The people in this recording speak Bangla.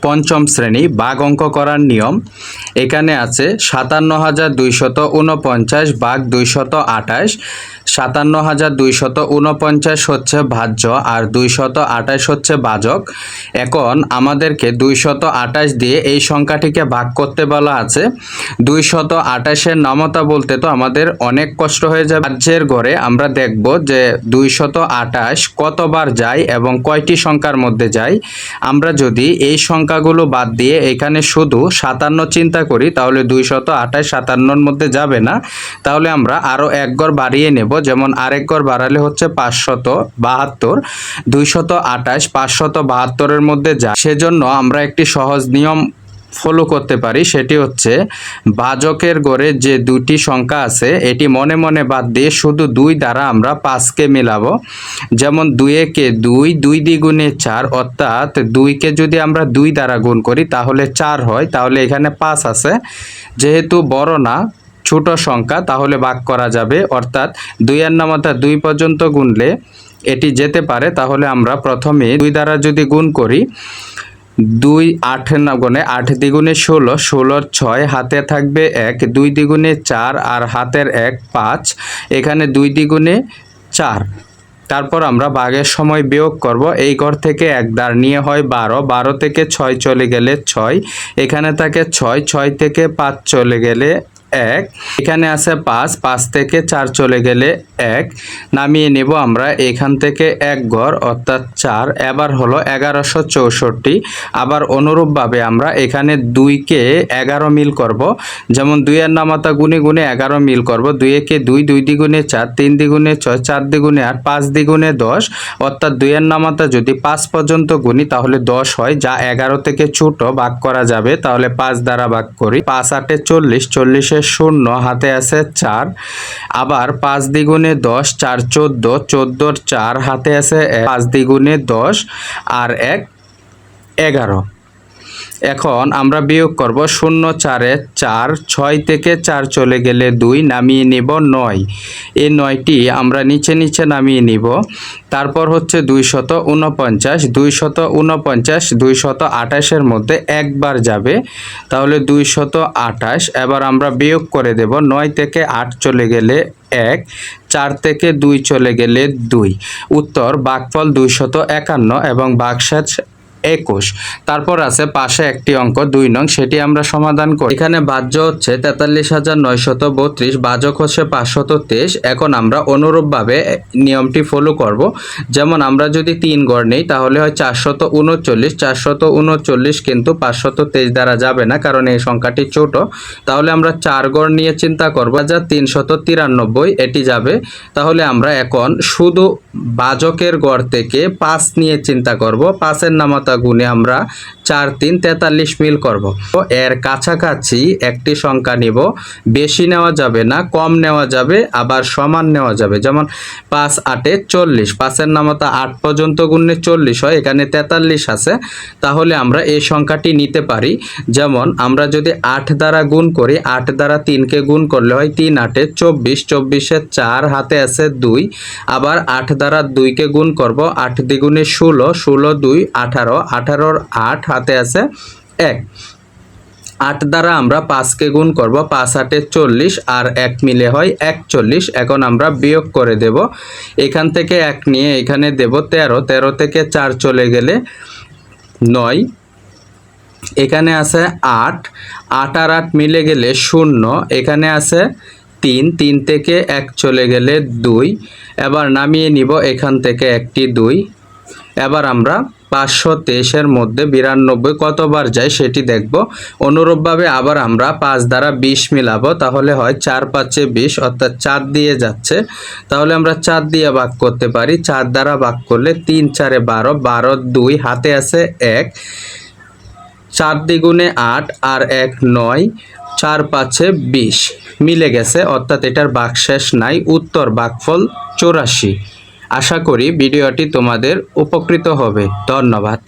পঞ্চম শ্রেণী ভাগ অঙ্ক করার নিয়ম। এখানে আছে ৫৭,২৪৯ ভাগ ২২৮। ৫৭,২৪৯ হচ্ছে ভাজ্য আর ২২৮ হচ্ছে ভাজক। এখন আমাদেরকে ২২৮ দিয়ে এই সংখ্যাটিকে ভাগ করতে বলা আছে। ২২৮-এর নামতা বলতে তো আমাদের অনেক কষ্ট হয়ে যাবে। ভাজ্যের ঘরে আমরা দেখব যে ২২৮ কতবার যায় এবং কয়টি সংখ্যার মধ্যে যায়। আমরা যদি এই সংখ্যাগুলো বাদ দিয়ে এখানে শুধু ৫৭ চিন্তা করি তাহলে ২২৮ ৫৭-র মধ্যে যাবে না। তাহলে আমরা আরও এক ঘর বাড়িয়ে নেব, যেমন আরেক ঘর বাড়ালে হচ্ছে ৫৭২। ২২৮ ৫৭২-এর মধ্যে যায়। সেজন্য আমরা একটি সহজ নিয়ম ফলো করতে পারি, সেটি হচ্ছে ভাজকের ঘরে যে দুটি সংখ্যা আছে এটি মনে মনে বাদ দিয়ে শুধু ২ দ্বারা আমরা ৫কে মিলাবো। যেমন ২-এ ২, ২ দ্বিগুণে ৪, অর্থাৎ ২কে যদি আমরা ২ দ্বারা গুণ করি তাহলে ৪ হয়। তাহলে এখানে ৫ আছে, যেহেতু বড় না ছোট সংখ্যা তাহলে ভাগ করা যাবে, অর্থাৎ ২-এর নামতা ২ পর্যন্ত গুনলে এটি যেতে পারে। তাহলে আমরা প্রথমে ২ দ্বারা যদি গুণ করি, ২ ৮ গুণে ৮ দ্বিগুণে ১৬, ১৬-র ৬, হাতে থাকবে ১, ২ দ্বিগুণে ৪ আর হাতের ১ ৫, এখানে ২ দ্বিগুণে ৪। তারপর আমরা ভাগের সময় বিয়োগ করব। এই ঘর থেকে ১ দ্বার নিয়ে হয় ১২, ১২ থেকে ৬ চলে গেলে ৬, এখানে থাকে ৬, ৬ থেকে ৫ চলে গেলে ১, এখানে আছে ৫, ৫ থেকে ৪ চলে গেলে ১, নামিয়ে নেব আমরা এখান থেকে ১ ঘর অর্থাৎ ৪। এবার হলো ১১৬৪। আবার অনুরূপভাবে আমরা এখানে ২কে ১১ মিল করব, যেমন ২-এর নামতা গুণে গুণে ১১ মিল করব। ২-এ ২, ২ দ্বিগুণে ৪, ৩ দ্বিগুণে ৬, ৪ দ্বিগুণে ৮, ৫ দ্বিগুণে ১০, অর্থাৎ ২-এর নামতা যদি ৫ পর্যন্ত গুণি তাহলে ১০ হয়, যা ১১ থেকে ছোট, ভাগ করা যাবে। তাহলে ৫ দ্বারা ভাগ করি, ৫ ৮ ৪০, ৪০-এ ০, হাতে আছে ৪। আবার ৫ দ্বিগুণে ১০, ৪ ১৪, ১৪-র ৪, হাতে আছে ৫ দ্বিগুণে ১০ আর ১ ১১। এখন আমরা বিয়োগ করব, ০ ৪-এ ৪, ৬ থেকে ৪ চলে গেলে ২, নামিয়ে নিব ৯। এই ৯টি আমরা নিচে নিচে নামিয়ে নিব। তারপর হচ্ছে ২৪৯, ২৪৯ ২২৮-এর মধ্যে একবার যাবে, তাহলে ২২৮। এবার আমরা বিয়োগ করে দেব, ৯ থেকে ৮ চলে গেলে ১, ৪ থেকে ২ চলে গেলে ২। উত্তর ভাগফল ২৫১ এবং ভাগশেষ ২১। তারপর আছে পাশে একটি অঙ্ক ২ নং, সেটি আমরা সমাধান করি। এখানে ভাজ্য হচ্ছে ৪৩,৯৩২, ভাজক হচ্ছে ৫২৩। এখন আমরা অনুরূপভাবে নিয়মটি ফলো করব। যেমন আমরা যদি ৩ ঘর নেই তাহলে হয় ৪৩৯। ৪৩৯ কিন্তু ৫২৩ দ্বারা যাবে না, কারণ এই সংখ্যাটি ছোট। তাহলে আমরা ৪ ঘর নিয়ে চিন্তা করব, ৩৯৩, এটি যাবে। তাহলে আমরা এখন শুধু ভাজকের ঘর থেকে ৫ নিয়ে চিন্তা করব। ৫-এর নামতা গুণে আমরা ৪ ৩ ৪৩ মিল করব। এর কাছাকাছি একটি সংখ্যা নিব, বেশি নেওয়া যাবে না, কম নেওয়া যাবে, আবার সমান নেওয়া যাবে। যেমন ৫ ৮-এ ৪০, ৫-এর নামতা ৮ পর্যন্ত গুণলে ৪০ হয়, এখানে ৪৩ আছে। তাহলে আমরা এই সংখ্যাটি নিতে পারি। যেমন আমরা যদি ৮ দ্বারা গুণ করি, ৮ দ্বারা ৩কে গুণ করলে হয় ৩ ৮-এ ২৪, ২৪-এ ৪, হাতে আছে ২। আবার ৮ দ্বারা ২কে গুণ করব, ৮ দ্বিগুণে ১৬, ১৬ ২ ১৮, ১৮-র ৮, হাতে আছে ১। ৮ দ্বারা আমরা ৫কে গুণ করব, ৫ ৮-এ ৪০ আর ১ মিলে হয় ৪১। এখন আমরা বিয়োগ করে দেব, এখান থেকে ১ নিয়ে এখানে দেব ১৩, ১৩ থেকে ৪ চলে গেলে ৯, এখানে আছে ৮, ৮ আর ৮ মিলে গেলে ০, এখানে আছে ৩, ৩ থেকে ১ চলে গেলে ২। এবার নামিয়ে নিব এখান থেকে একটি ২। এবার আমরা ৫২৩-এর মধ্যে ৯২ কতবার যায় সেটি দেখব। অনুরূপভাবে আবার আমরা ৫ দ্বারা ২০ মিলাবো, তাহলে হয় ৪ ৫-এ ২০, অর্থাৎ ৪ দিয়ে যাচ্ছে। তাহলে আমরা ৪ দিয়ে ভাগ করতে পারি। ৪ দ্বারা ভাগ করলে ৩ ৪-এ ১২, ১২ ২, হাতে আছে ১। ৪ দ্বিগুণে ৮ আর ১ ৯, ৪ ৫-এ ২০ মিলে গেছে, অর্থাৎ এটার ভাগশেষ নাই। উত্তর ভাগফল ৮৪। আশা করি ভিডিওটি তোমাদের উপকৃত হবে। ধন্যবাদ।